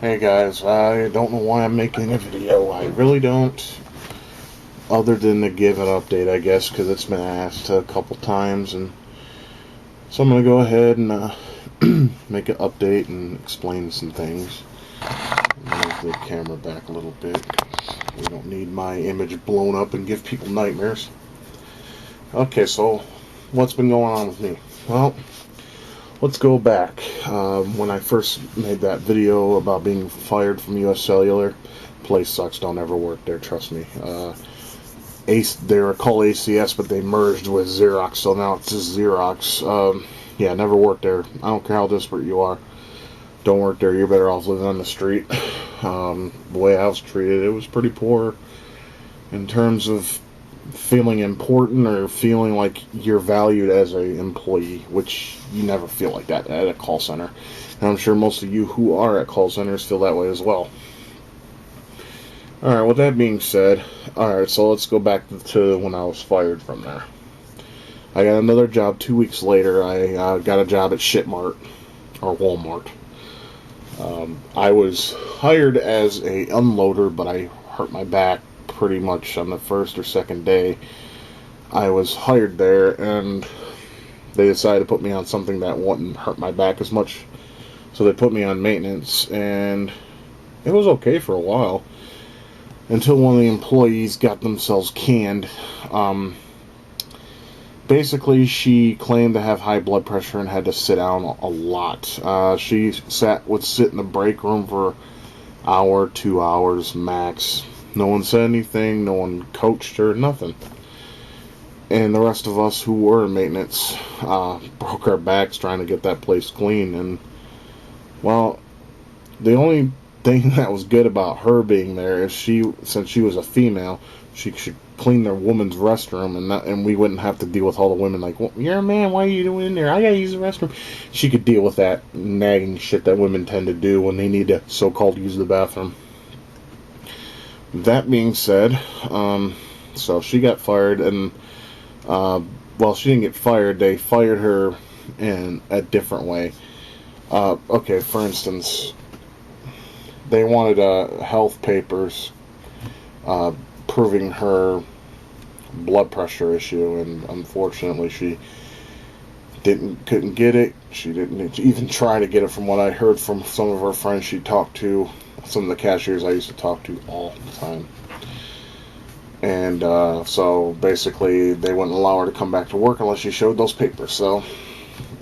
Hey guys, I don't know why I'm making a video. I really don't. Other than to give an update, I guess, because it's been asked a couple times. And so I'm going to go ahead and make an update and explain some things. Move the camera back a little bit. We don't need my image blown up and give people nightmares. Okay, so what's been going on with me? Well, let's go back. When I first made that video about being fired from US Cellular, place sucks. Don't ever work there. Trust me. They were called ACS, but they merged with Xerox, so now it's just Xerox. Yeah, never worked there. I don't care how desperate you are. Don't work there. You're better off living on the street. The way I was treated, it was pretty poor in terms of feeling important or feeling like you're valued as an employee, which you never feel like that at a call center. And I'm sure most of you who are at call centers feel that way as well. Alright, with that being said, alright, so let's go back to when I was fired from there. I got another job 2 weeks later. I got a job at Shipmart, or Walmart. I was hired as a unloader, but I hurt my back pretty much on the first or second day I was hired there, and they decided to put me on something that wouldn't hurt my back as much. So they put me on maintenance, and it was okay for a while until one of the employees got themselves canned. Basically, she claimed to have high blood pressure and had to sit down a lot. She would sit in the break room for an hour, 2 hours max. No one said anything, no one coached her, nothing. And the rest of us who were in maintenance broke our backs trying to get that place clean. And, well, the only thing that was good about her being there is since she was a female, she should clean their woman's restroom, and we wouldn't have to deal with all the women like, well, you're a man, why are you doing in there? I gotta use the restroom. She could deal with that nagging shit that women tend to do when they need to so-called use the bathroom. That being said, so she got fired, and well, she didn't get fired. They fired her in a different way. Okay, for instance, they wanted health papers proving her blood pressure issue, and unfortunately, she couldn't get it. She didn't even try to get it. From what I heard from some of her friends she talked to, some of the cashiers I used to talk to all the time. And so basically they wouldn't allow her to come back to work unless she showed those papers. So,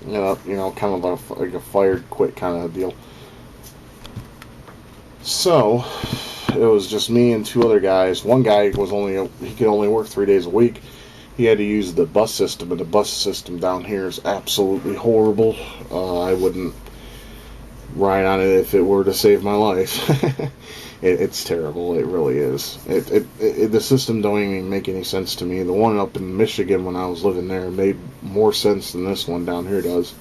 kind of like a fired quit kind of deal. So it was just me and two other guys. One guy he could only work 3 days a week. He had to use the bus system, and the bus system down here is absolutely horrible. I wouldn't ride on it if it were to save my life. It's terrible. It really is. The system don't even make any sense to me. The one up in Michigan when I was living there made more sense than this one down here does.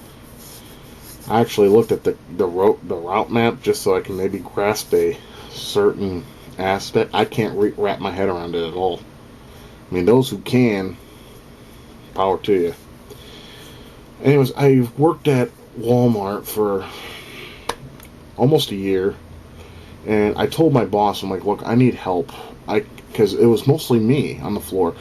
I actually looked at the route map just so I can maybe grasp a certain aspect. I can't wrap my head around it at all. I mean, those who can, power to you. Anyways, I worked at Walmart for almost a year, and I told my boss, I'm like, look, I need help. Because it was mostly me on the floor,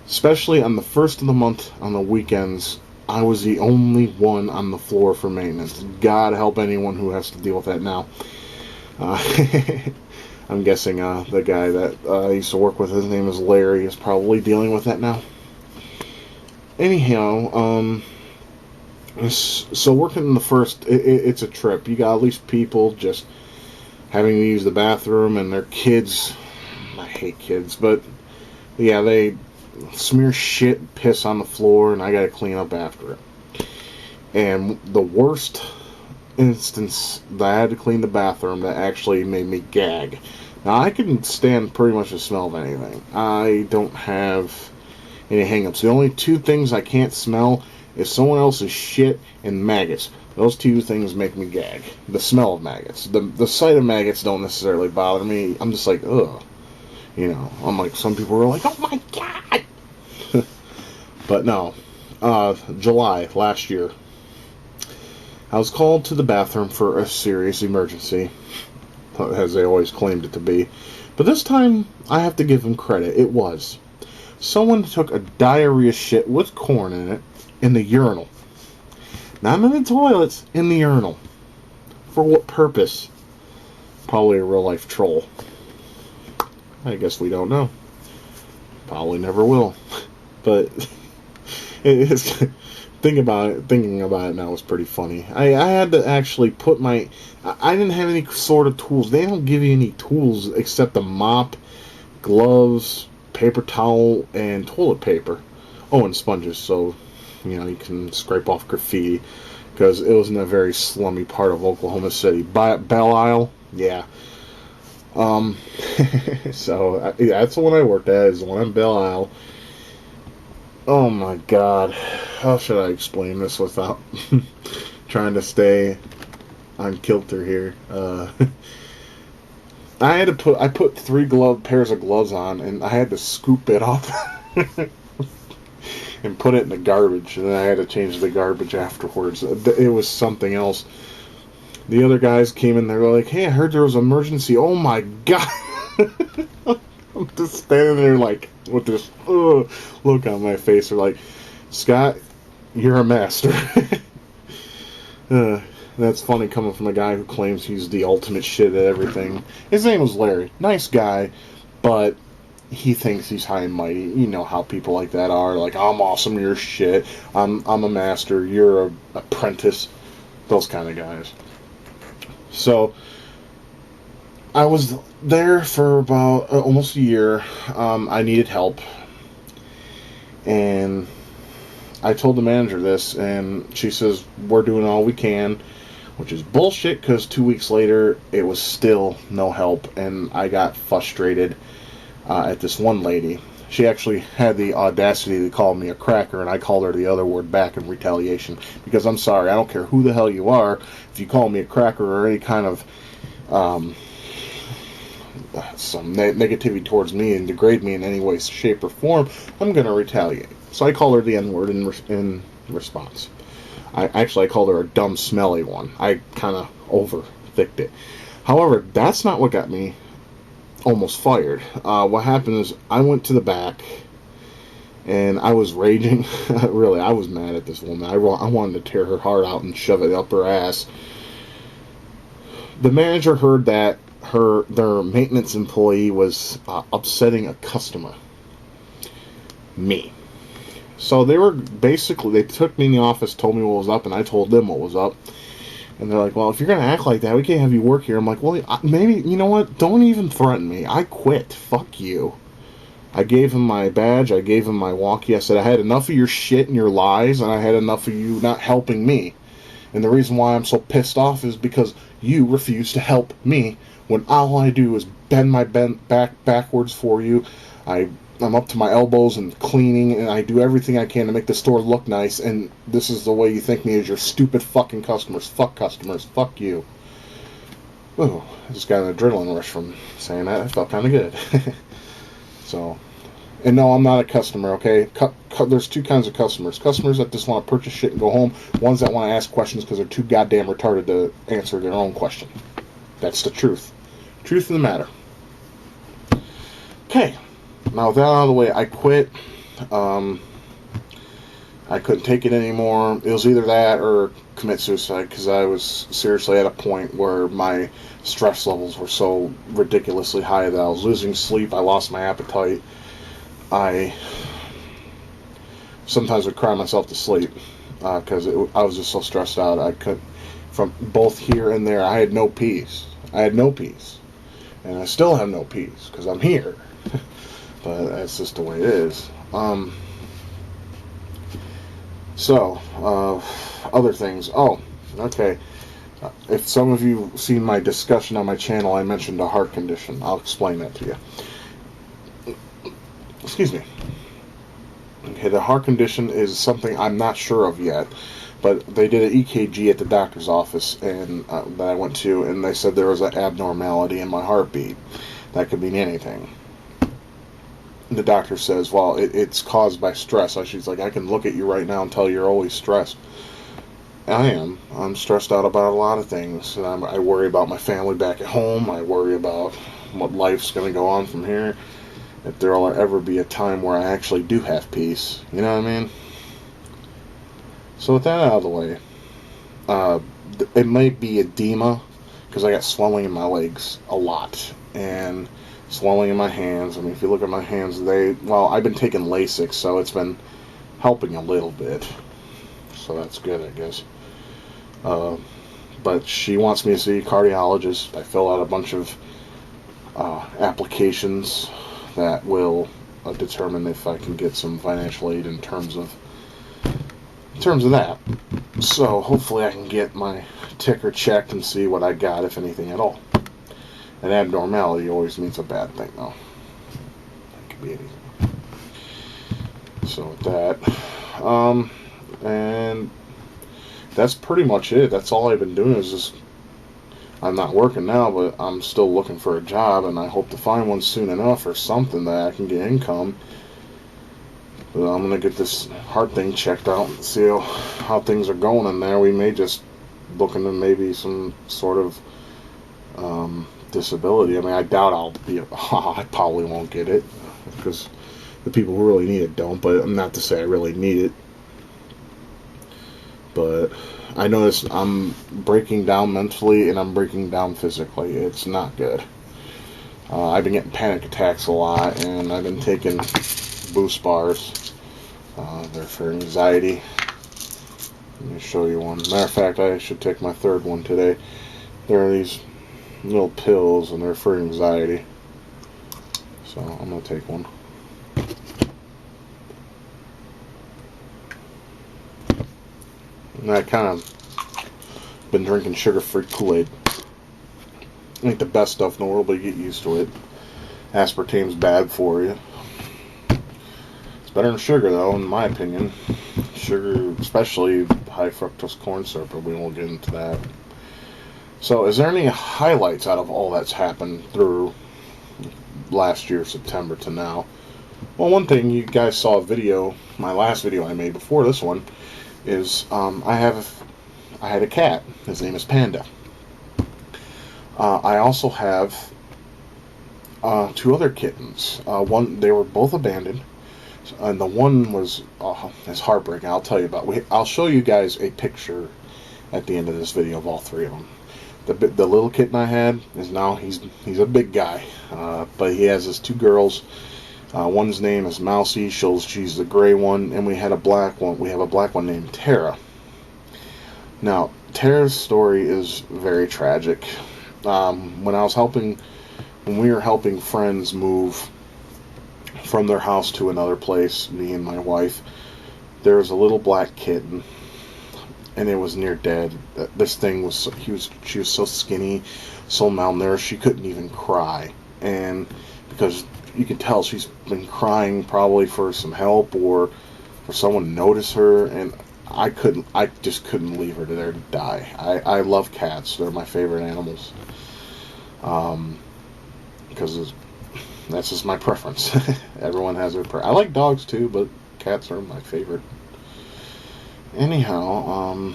especially on the first of the month on the weekends. I was the only one on the floor for maintenance. God help anyone who has to deal with that now. I'm guessing the guy that I used to work with, his name is Larry, is probably dealing with that now. Anyhow, so working in the first, it's a trip. You got all these people just having to use the bathroom, and their kids. I hate kids, but yeah, they smear shit, piss on the floor, and I gotta clean up after it. And the worst instance that I had to clean the bathroom that actually made me gag. Now, I can stand pretty much the smell of anything. I don't have any hang-ups. The only two things I can't smell is someone else's shit and maggots. Those two things make me gag. The smell of maggots. The sight of maggots don't necessarily bother me. I'm just like, ugh. I'm like, some people are like, oh my god! But no. July last year, I was called to the bathroom for a serious emergency. as they always claimed it to be. But this time, I have to give them credit. It was. Someone took a diarrhea shit with corn in it in the urinal. Not in the toilets, in the urinal. For what purpose? Probably a real-life troll. I guess we don't know. Probably never will. But it's, thinking about it now was pretty funny. I had to actually put my... I didn't have any sort of tools. They don't give you any tools except a mop, gloves, paper towel, and toilet paper. Oh, and sponges, so you can scrape off graffiti, because it was in a very slummy part of Oklahoma City. Belle Isle, yeah. So that's the one I worked at, is the one in Belle Isle. Oh my God, how should I explain this without trying to stay on kilter here? I put 3 pairs of gloves on, and I had to scoop it off and put it in the garbage, and then I had to change the garbage afterwards. It was something else. The other guys came in, they were like, "Hey, I heard there was an emergency." Oh my God. I'm just standing there like with this look on my face. They're like, "Scott, you're a master." That's funny coming from a guy who claims he's the ultimate shit at everything. His name was Larry. Nice guy, but he thinks he's high and mighty. You know how people like that are. Like, "I'm awesome, you're shit. I'm a master, you're an apprentice." Those kind of guys. So, I was there for about almost a year. I needed help. And I told the manager this, and she says, "We're doing all we can," which is bullshit, because 2 weeks later, it was still no help, and I got frustrated at this one lady. She actually had the audacity to call me a cracker, and I called her the other word back in retaliation, because I'm sorry, I don't care who the hell you are, if you call me a cracker or any kind of some negativity towards me and degrade me in any way, shape, or form, I'm going to retaliate. So I called her the N-word in response. I called her a dumb, smelly one. I kind of overthicked it. However, that's not what got me almost fired. What happened is I went to the back, and I was raging. Really, I was mad at this woman. I wanted to tear her heart out and shove it up her ass. The manager heard that their maintenance employee was upsetting a customer. Me. So they took me in the office, told me what was up, and I told them what was up. And they're like, "Well, if you're going to act like that, we can't have you work here." I'm like, "Well, maybe, you know what? Don't even threaten me. I quit. Fuck you." I gave him my badge. I gave him my walkie. I said, "I had enough of your shit and your lies, and I had enough of you not helping me. And the reason why I'm so pissed off is because you refuse to help me when all I do is bend my back backwards for you. I'm up to my elbows in cleaning, and I do everything I can to make the store look nice, and this is the way you think me, as your stupid fucking customers. Fuck customers. Fuck you." Ooh, I just got an adrenaline rush from saying that. I felt kind of good. So, and no, I'm not a customer, okay? There's 2 kinds of customers. Customers that just want to purchase shit and go home. Ones that want to ask questions because they're too goddamn retarded to answer their own question. That's the truth. Truth of the matter. Okay. Now, with that out of the way, I quit. I couldn't take it anymore. It was either that or commit suicide, because I was seriously at a point where my stress levels were so ridiculously high that I was losing sleep. I lost my appetite. I sometimes would cry myself to sleep because I was just so stressed out. I could, from both here and there, I had no peace. And I still have no peace because I'm here. But that's just the way it is. So, other things. Oh, okay. If some of you have seen my discussion on my channel, I mentioned a heart condition. I'll explain that to you. Excuse me. Okay, the heart condition is something I'm not sure of yet, but they did an EKG at the doctor's office and that I went to, and they said there was an abnormality in my heartbeat. That could mean anything. The doctor says, "Well, it's caused by stress." She's like, "I can look at you right now and tell you're always stressed." I am. I'm stressed out about a lot of things. I worry about my family back at home. I worry about what life's going to go on from here. If there will ever be a time where I actually do have peace. You know what I mean? So with that out of the way, uh, it might be edema because I got swelling in my legs a lot and swelling in my hands. I mean, if you look at my hands, I've been taking Lasix, so it's been helping a little bit. So that's good, I guess. Uh, but she wants me to see a cardiologist. I fill out a bunch of applications that will determine if I can get some financial aid in terms of that. So hopefully I can get my ticker checked and see what I got, if anything at all. An abnormality always means a bad thing, though. That could be anything. So with that, and that's pretty much it. That's all I've been doing is just, I'm not working now, but I'm still looking for a job, and I hope to find one soon enough or something that I can get income. But I'm going to get this heart thing checked out and see how things are going in there. We may just look into maybe some sort of disability. I mean, I doubt I probably won't get it because the people who really need it don't, but not to say I really need it. But I notice I'm breaking down mentally and I'm breaking down physically. It's not good. I've been getting panic attacks a lot, and I've been taking boost bars. They're for anxiety. Let me show you one. Matter of fact, I should take my third one today. There are these little pills, and they're for anxiety. So I'm going to take one. And I kind of been drinking sugar-free Kool-Aid. Ain't the best stuff in the world, but you get used to it. Aspartame's bad for you. It's better than sugar, though, in my opinion. Sugar, especially high fructose corn syrup, but we won't get into that. So, is there any highlights out of all that's happened through last year, September to now? Well, one thing, you guys saw a video, my last video I made before this one, is I had a cat. His name is Panda. I also have two other kittens. They were both abandoned, and the one was it's heartbreaking. I'll tell you about. I'll show you guys a picture at the end of this video of all three of them. The little kitten I had is now he's a big guy, but he has his two girls. One's name is Mousy. She's the gray one, and we had a black one. We have a black one named Tara. Now, Tara's story is very tragic. When we were helping friends move from their house to another place, me and my wife, there was a little black kitten, and it was near dead. This thing she was so skinny, so malnourished, she couldn't even cry, and because you can tell she's been crying probably for some help or for someone to notice her, and I just couldn't leave her there to die. I love cats. They're my favorite animals. Because that's just my preference. Everyone has their preference. I like dogs too, but cats are my favorite. Anyhow,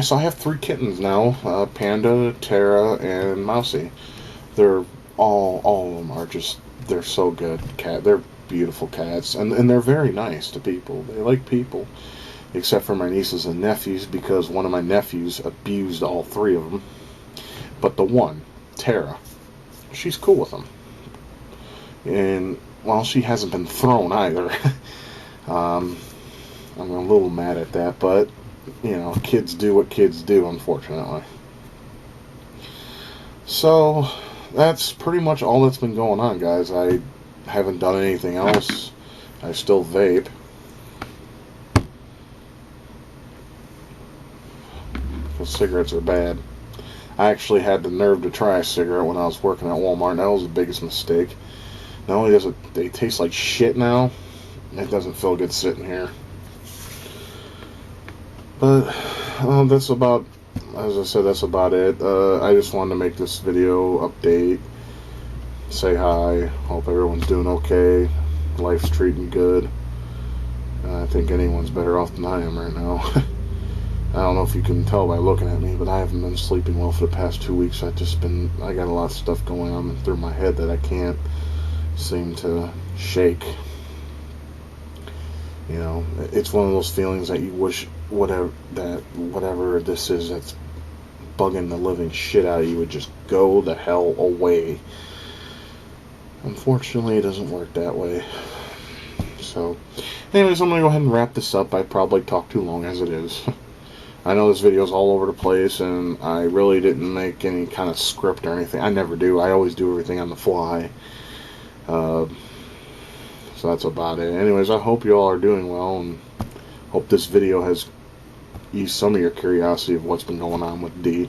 so I have three kittens now. Panda, Tara, and Mousy. They're all of them are just, they're so good. They're beautiful cats, and they're very nice to people. They like people, except for my nieces and nephews, because one of my nephews abused all three of them. But the one, Tara, she's cool with them. And, well, she hasn't been thrown either. I'm a little mad at that, but, kids do what kids do, unfortunately. So, that's pretty much all that's been going on, guys. I haven't done anything else. I still vape. Because cigarettes are bad. I actually had the nerve to try a cigarette when I was working at Walmart. That was the biggest mistake. Not only does they taste like shit now, it doesn't feel good sitting here. But that's about, as I said, that's about it. I just wanted to make this video update, say hi, hope everyone's doing okay, life's treating good. I think anyone's better off than I am right now. I don't know if you can tell by looking at me, but I haven't been sleeping well for the past 2 weeks. I got a lot of stuff going on through my head that I can't seem to shake. You know, it's one of those feelings that you wish whatever this is that's bugging the living shit out of you would just go the hell away. Unfortunately, it doesn't work that way. So, anyways, I'm going to go ahead and wrap this up. I probably talked too long as it is. I know this video's all over the place, and I really didn't make any kind of script or anything. I never do. I always do everything on the fly. So that's about it. Anyways, I hope you all are doing well, and hope this video has eased some of your curiosity of what's been going on with D.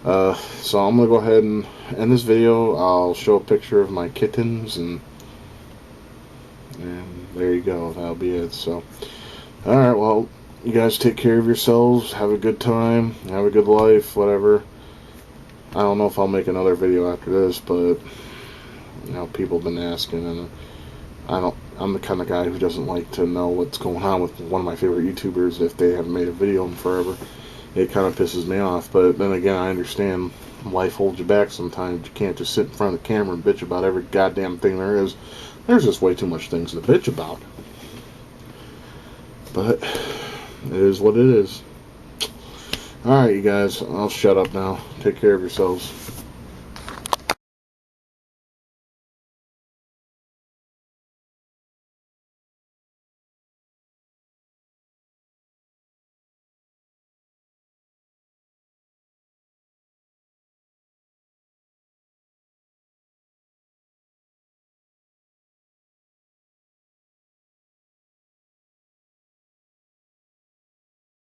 So I'm going to go ahead and end this video. I'll show a picture of my kittens, and there you go. That'll be it. So, alright, well, you guys take care of yourselves. Have a good time. Have a good life, whatever. I don't know if I'll make another video after this, but, you know, people have been asking, and I'm the kind of guy who doesn't like to know what's going on with one of my favorite YouTubers if they haven't made a video in forever. It kind of pisses me off, but then again, I understand life holds you back sometimes. You can't just sit in front of the camera and bitch about every goddamn thing there is. There's just way too much things to bitch about. But it is what it is. Alright, you guys, I'll shut up now. Take care of yourselves.